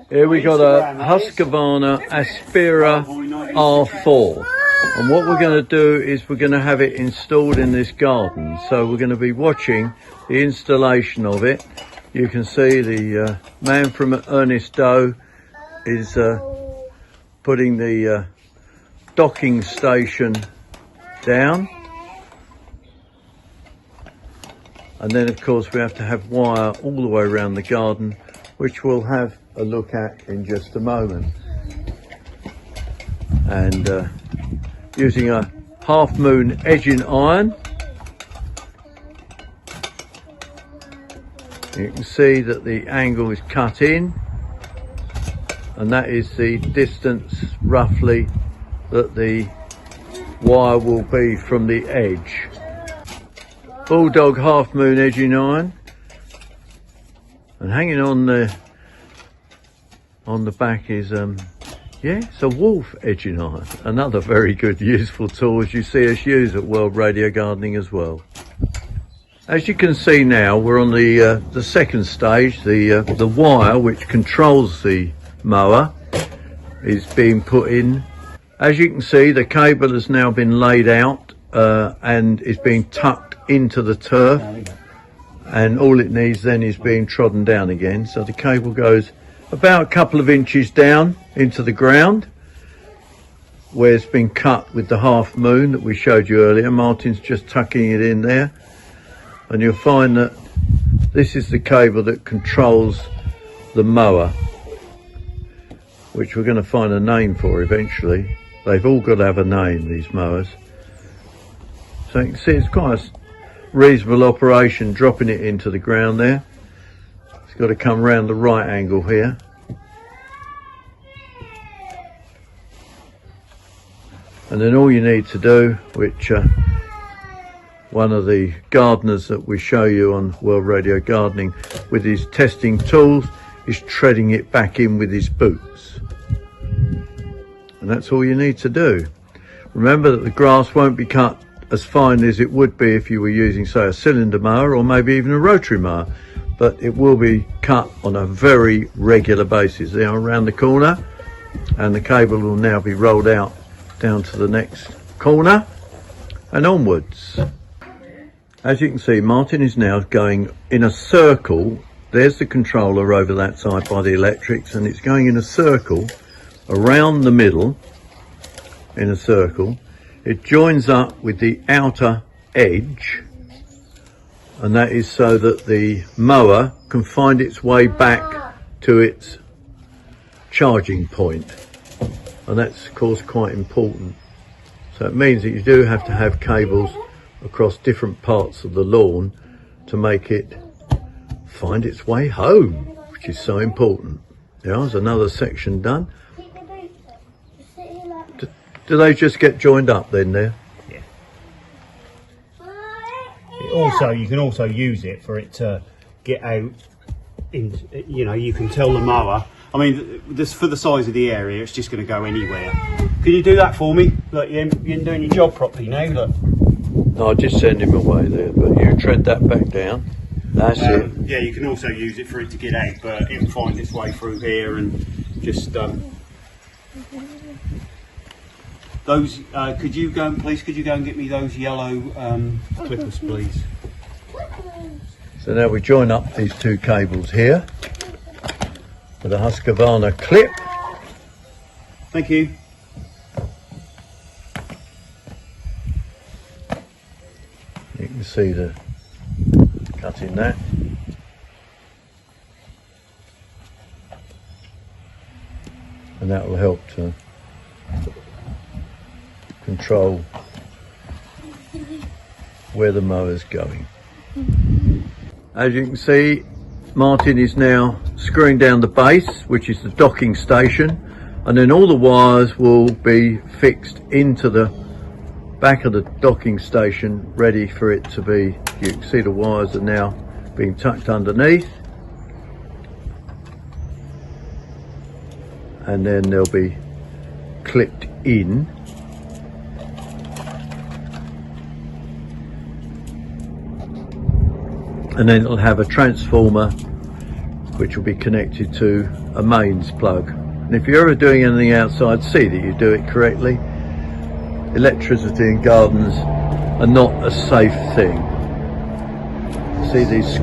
Here we got a Husqvarna Aspire R4, and what we're going to do is we're going to have it installed in this garden. So we're going to be watching the installation of it. You can see the man from Ernest Doe is putting the docking station down, and then of course we have to have wire all the way around the garden, which we'll have a look at in just a moment. And using a half moon edging iron, you can see that the angle is cut in, and that is the distance roughly that the wire will be from the edge. Bulldog half moon edging iron, and hanging on the back is yeah, it's a wolf edging iron, another very good useful tool as you see us use at World Radio Gardening as well. As you can see now, we're on the second stage. The wire which controls the mower is being put in. As you can see, the cable has now been laid out and is being tucked into the turf, and all it needs then is being trodden down again. So the cable goes about a couple of inches down into the ground where it's been cut with the half moon that we showed you earlier. Martin's just tucking it in there, and you'll find that this is the cable that controls the mower, which we're going to find a name for eventually. They've all got to have a name, these mowers. So you can see it's quite a reasonable operation dropping it into the ground there. It's got to come round the right angle here. And then all you need to do, which one of the gardeners that we show you on World Radio Gardening with his testing tools, is treading it back in with his boots. And that's all you need to do. Remember that the grass won't be cut as fine as it would be if you were using, say, a cylinder mower or maybe even a rotary mower, but it will be cut on a very regular basis. They are around the corner, and the cable will now be rolled out down to the next corner and onwards. As you can see, Martin is now going in a circle. There's the controller over that side by the electrics, and it's going in a circle around the middle, in a circle. It joins up with the outer edge, and that is so that the mower can find its way back to its charging point, and that's of course quite important. So it means that you do have to have cables across different parts of the lawn to make it find its way home, which is so important. There's another section done. Do they just get joined up then there? Yeah. Also, you can also use it for it to get out in, you know, you can tell the mower, I mean, this for the size of the area, it's just going to go anywhere. Can you do that for me? Look, you ain't doing your job properly now, look. No, I'll just send him away there, but you tread that back down. That's it. Yeah, you can also use it for it to get out, but it'll find its way through here and just those, could you go and get me those yellow clippers, please? So now we join up these two cables here with a Husqvarna clip. Thank you. You can see the cut in that. And that will help to control where the mower's going. As you can see, Martin is now screwing down the base, which is the docking station, and then all the wires will be fixed into the back of the docking station, ready for it to be, you can see the wires are now being tucked underneath, and then they'll be clipped in. And then it'll have a transformer which will be connected to a mains plug. And if you're ever doing anything outside, see that you do it correctly. Electricity in gardens are not a safe thing. See these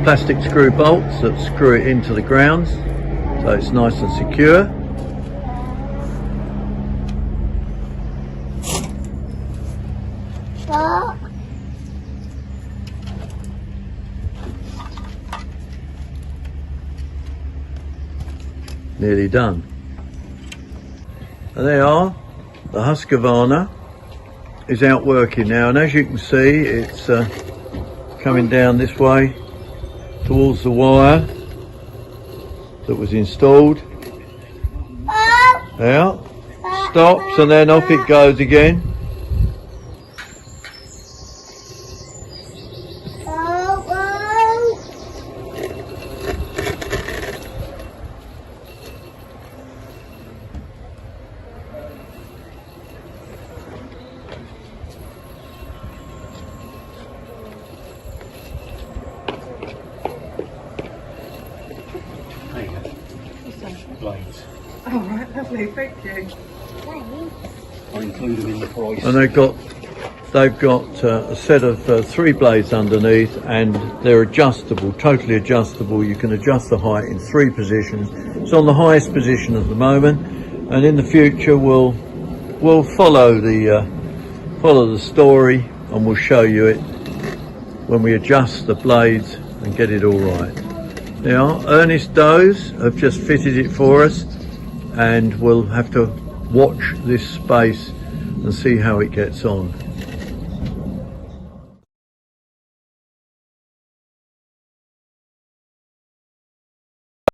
plastic screw bolts that screw it into the ground, so it's nice and secure. Nearly done. And they are. The Husqvarna is out working now, and as you can see, it's coming down this way towards the wire that was installed. Out, stops, and then off it goes again. There you go. Blades. Oh, right, lovely, thank you. I'll include them in the price. And they've got a set of 3 blades underneath, and they're adjustable, totally adjustable. You can adjust the height in 3 positions. It's on the highest position at the moment, and in the future we'll follow the story, and we'll show you it when we adjust the blades and get it all right. Now, Ernest Does have just fitted it for us, and we'll have to watch this space and see how it gets on.